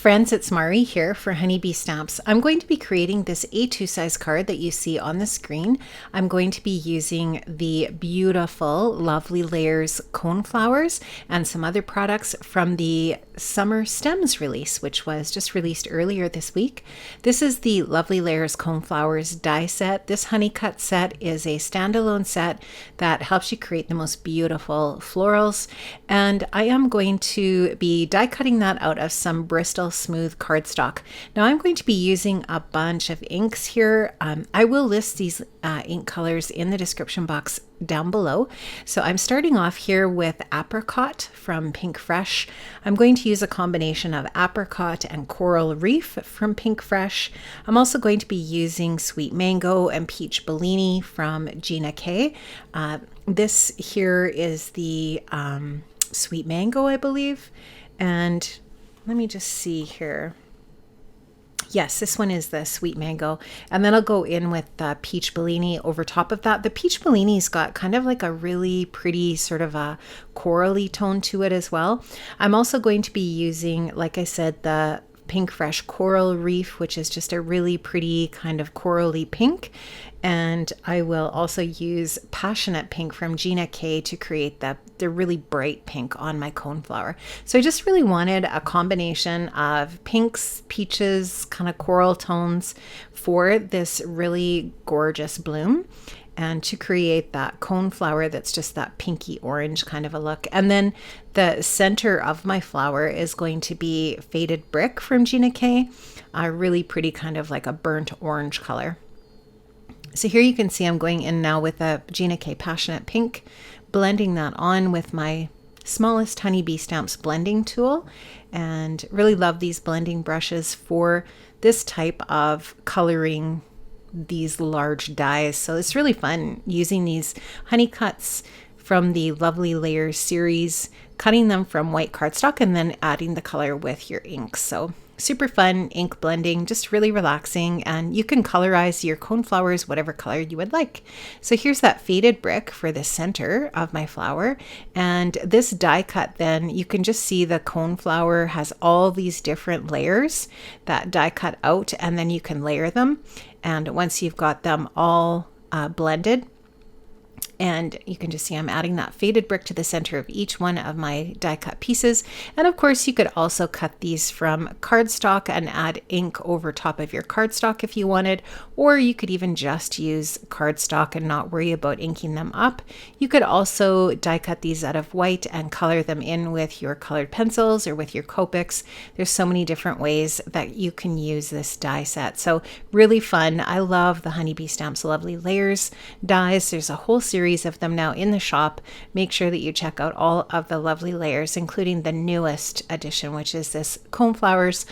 friends, it's Mari here for Honeybee Stamps. I'm going to be creating this A2 size card that you see on the screen. I'm going to be using the beautiful Lovely Layers Coneflowers and some other products from the Summer Stems release, which was just released earlier this week. This is the Lovely Layers Coneflowers die set. This honey cut set is a standalone set that helps you create the most beautiful florals. And I am going to be die cutting that out of some Bristol Smooth cardstock. Now I'm going to be using a bunch of inks here. I will list these ink colors in the description box down below. So I'm starting off here with Apricot from Pink Fresh. I'm going to use a combination of Apricot and Coral Reef from Pink Fresh. I'm also going to be using Sweet Mango and Peach Bellini from Gina K. This here is the Sweet Mango, I believe. And let me just see here. Yes, this one is the Sweet Mango. And then I'll go in with the Peach Bellini over top of that. The Peach Bellini's got kind of like a really pretty sort of a corally tone to it as well. I'm also going to be using, like I said, the Pink Fresh Coral Reef, which is just a really pretty kind of corally pink. And I will also use Passionate Pink from Gina K to create the really bright pink on my coneflower. So I just really wanted a combination of pinks, peaches, kind of coral tones for this really gorgeous bloom, and to create that coneflower that's just that pinky orange kind of a look. And then the center of my flower is going to be Faded Brick from Gina K, a really pretty kind of like a burnt orange color. So here you can see I'm going in now with a Gina K Passionate Pink, blending that on with my smallest Honeybee Stamps blending tool, and really love these blending brushes for this type of coloring these large dies. So it's really fun using these honey cuts from the Lovely Layers series, cutting them from white cardstock and then adding the color with your inks. So super fun ink blending, just really relaxing, and you can colorize your coneflowers whatever color you would like. So here's that Faded Brick for the center of my flower, and this die cut, then you can just see the coneflower has all these different layers that die cut out, and then you can layer them. And once you've got them all blended, and you can just see I'm adding that Faded Brick to the center of each one of my die cut pieces. And of course you could also cut these from cardstock and add ink over top of your cardstock if you wanted, or you could even just use cardstock and not worry about inking them up. You could also die cut these out of white and color them in with your colored pencils or with your Copics. There's so many different ways that you can use this die set. So really fun. I love the Honeybee Stamps Lovely Layers dies. There's a whole series of them now in the shop. Make sure that you check out all of the Lovely Layers, including the newest edition, which is this Coneflowers.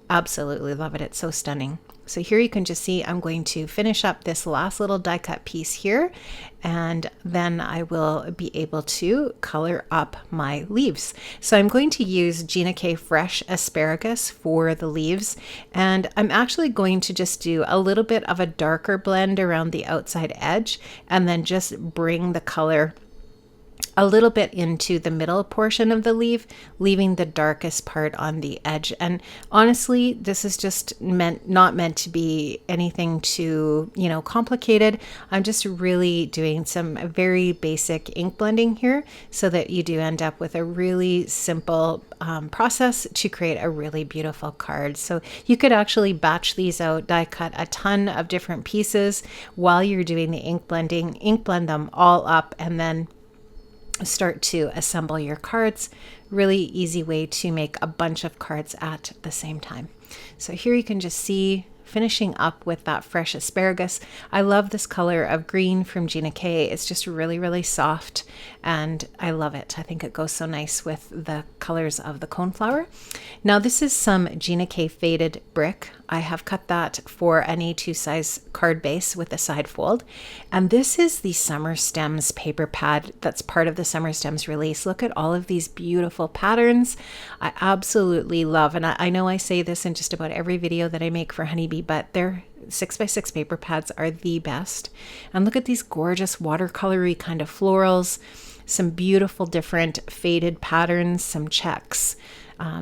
Absolutely love it. It's so stunning. So here you can just see I'm going to finish up this last little die cut piece here, and then I will be able to color up my leaves. So I'm going to use Gina K Fresh Asparagus for the leaves, and I'm actually going to just do a little bit of a darker blend around the outside edge, and then just bring the color a little bit into the middle portion of the leaf, leaving the darkest part on the edge. And honestly, this is just not meant to be anything too, complicated. I'm just really doing some very basic ink blending here so that you do end up with a really simple process to create a really beautiful card. So you could actually batch these out, die cut a ton of different pieces while you're doing the ink blending, ink blend them all up, and then start to assemble your cards. Really easy way to make a bunch of cards at the same time. So here you can just see finishing up with that fresh asparagus. I love this color of green from Gina K. It's just really, really soft, and I love it. I think it goes so nice with the colors of the coneflower. Now this is some Gina K Faded Brick. I have cut that for an A2 size card base with a side fold. And this is the Summer Stems paper pad that's part of the Summer Stems release. Look at all of these beautiful patterns. I absolutely love, and I know I say this in just about every video that I make for Honeybee, but their 6x6 paper pads are the best. And look at these gorgeous watercolory kind of florals, some beautiful different faded patterns, some checks.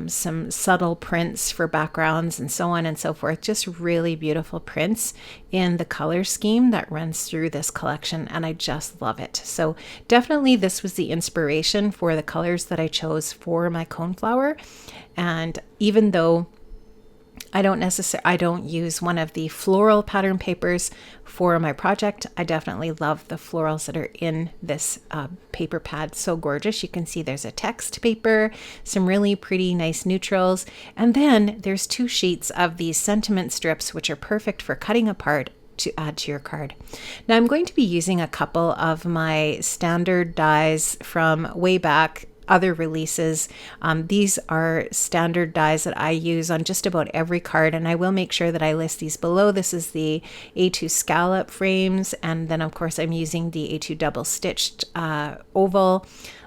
some subtle prints for backgrounds and so on and so forth. Just really beautiful prints in the color scheme that runs through this collection, and I just love it. So definitely this was the inspiration for the colors that I chose for my coneflower. And even though I don't use one of the floral pattern papers for my project, I definitely love the florals that are in this paper pad. So gorgeous. You can see there's a text paper, some really pretty nice neutrals, and then there's 2 sheets of these sentiment strips, which are perfect for cutting apart to add to your card. Now I'm going to be using a couple of my standard dies from way back, other releases. These are standard dies that I use on just about every card, and I will make sure that I list these below. This is the A2 scallop frames, and then of course I'm using the A2 double stitched oval.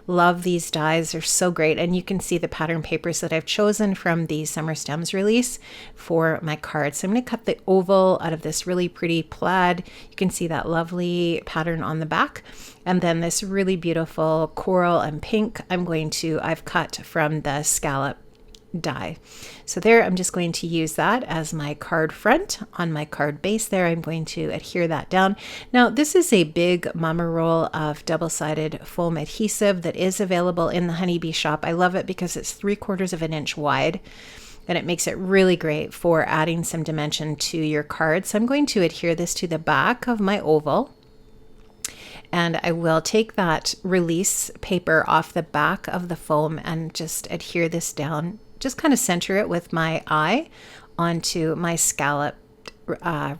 Love these dies, they're so great. And you can see the pattern papers that I've chosen from the Summer Stems release for my cards. So I'm going to cut the oval out of this really pretty plaid. You can see that lovely pattern on the back. And then this really beautiful coral and pink I've cut from the scallop die. So there, I'm just going to use that as my card front. On my card base there, I'm going to adhere that down. Now, this is a big mama roll of double-sided foam adhesive that is available in the Honeybee shop. I love it because it's 3/4 of an inch wide, and it makes it really great for adding some dimension to your card. So I'm going to adhere this to the back of my oval. And I will take that release paper off the back of the foam and just adhere this down, just kind of center it with my eye onto my scallop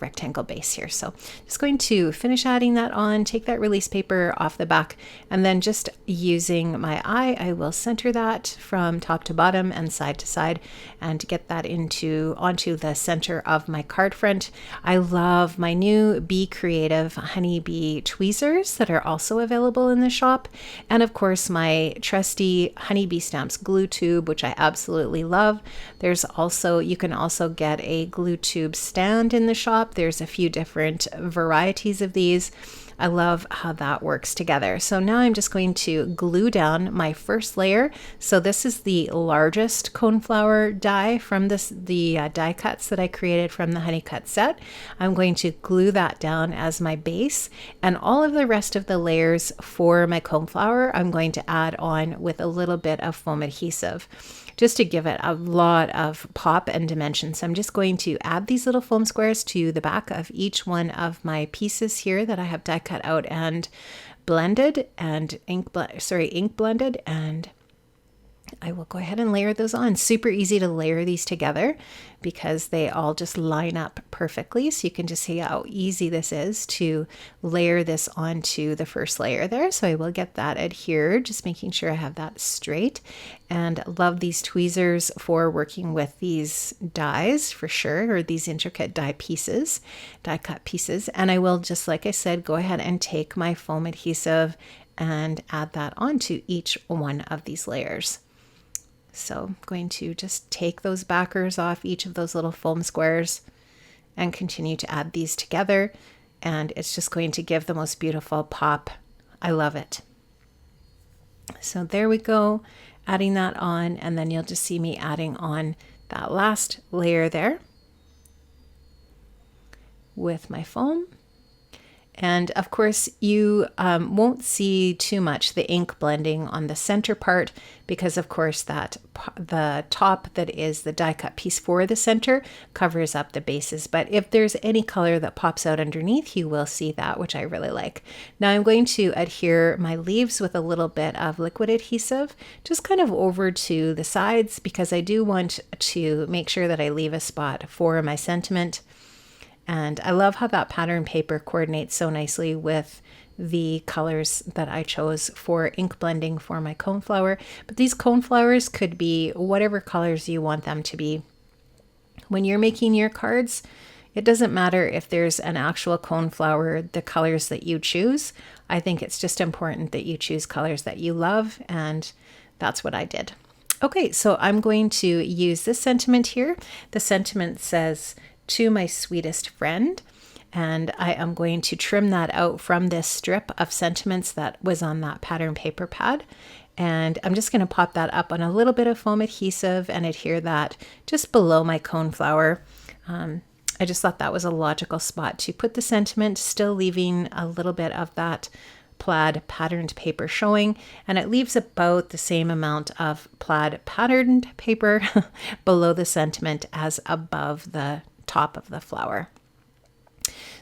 rectangle base here. So just going to finish adding that on, take that release paper off the back, and then just using my eye, I will center that from top to bottom and side to side and get that onto the center of my card front. I love my new Be Creative Honeybee tweezers that are also available in the shop. And of course, my trusty Honeybee Stamps glue tube, which I absolutely love. You can also get a glue tube stand in the shop. There's a few different varieties of these. I love how that works together. So now I'm just going to glue down my first layer. So this is the largest coneflower die from the die cuts that I created from the Honey Cut set. I'm going to glue that down as my base, and all of the rest of the layers for my coneflower I'm going to add on with a little bit of foam adhesive, just to give it a lot of pop and dimension. So I'm just going to add these little foam squares to the back of each one of my pieces here that I have die cut out and blended and ink blended, and I will go ahead and layer those on. Super easy to layer these together because they all just line up perfectly. So you can just see how easy this is to layer this onto the first layer there. So I will get that adhered, just making sure I have that straight. And love these tweezers for working with these dies for sure, or these intricate die cut pieces. And I will, just like I said, go ahead and take my foam adhesive and add that onto each one of these layers. So I'm going to just take those backers off each of those little foam squares and continue to add these together. And it's just going to give the most beautiful pop. I love it. So there we go, adding that on, and then you'll just see me adding on that last layer there with my foam. And of course, you won't see too much the ink blending on the center part because, of course, the top that is the die cut piece for the center covers up the bases. But if there's any color that pops out underneath, you will see that, which I really like. Now I'm going to adhere my leaves with a little bit of liquid adhesive, just kind of over to the sides, because I do want to make sure that I leave a spot for my sentiment. And I love how that pattern paper coordinates so nicely with the colors that I chose for ink blending for my coneflower. But these coneflowers could be whatever colors you want them to be. When you're making your cards, it doesn't matter if there's an actual coneflower, the colors that you choose. I think it's just important that you choose colors that you love, and that's what I did. Okay, so I'm going to use this sentiment here. The sentiment says, "To my sweetest friend," and I am going to trim that out from this strip of sentiments that was on that pattern paper pad. And I'm just going to pop that up on a little bit of foam adhesive and adhere that just below my coneflower. I just thought that was a logical spot to put the sentiment, still leaving a little bit of that plaid patterned paper showing, and it leaves about the same amount of plaid patterned paper below the sentiment as above the top of the flower.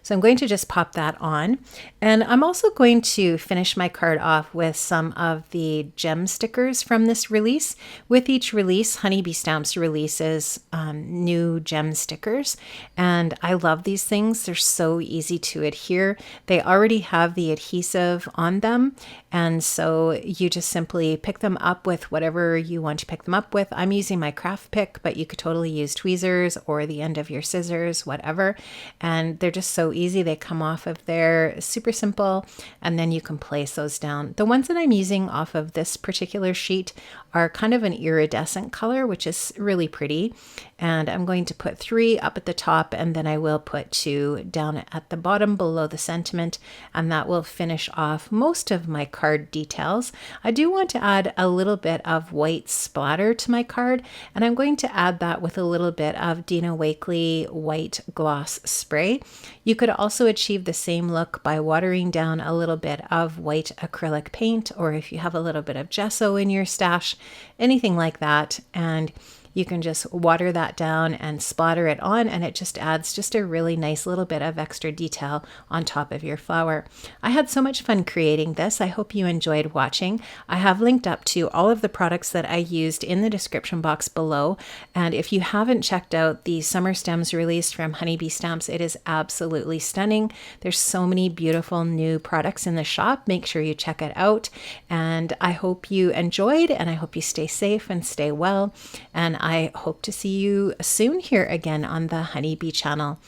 So I'm going to just pop that on, and I'm also going to finish my card off with some of the gem stickers from this release. With each release, Honeybee Stamps releases new gem stickers, and I love these things. They're so easy to adhere. They already have the adhesive on them, and so you just simply pick them up with whatever you want to pick them up with. I'm using my craft pick, but you could totally use tweezers or the end of your scissors, whatever, and they're just so easy. They come off of there, super simple, and then you can place those down. The ones that I'm using off of this particular sheet are kind of an iridescent color, which is really pretty. And I'm going to put 3 up at the top, and then I will put 2 down at the bottom below the sentiment, and that will finish off most of my card details. I do want to add a little bit of white splatter to my card, and I'm going to add that with a little bit of Dina Wakley white gloss spray. You could also achieve the same look by watering down a little bit of white acrylic paint, or if you have a little bit of gesso in your stash, anything like that, and you can just water that down and splatter it on, and it just adds just a really nice little bit of extra detail on top of your flower. I had so much fun creating this. I hope you enjoyed watching. I have linked up to all of the products that I used in the description box below, and if you haven't checked out the Summer Stems release from Honeybee Stamps, it is absolutely stunning. There's so many beautiful new products in the shop. Make sure you check it out, and I hope you enjoyed, and I hope you stay safe and stay well, and I hope to see you soon here again on the Honeybee channel.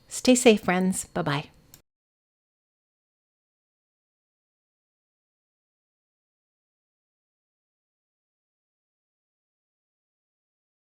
Stay safe, friends. Bye-bye.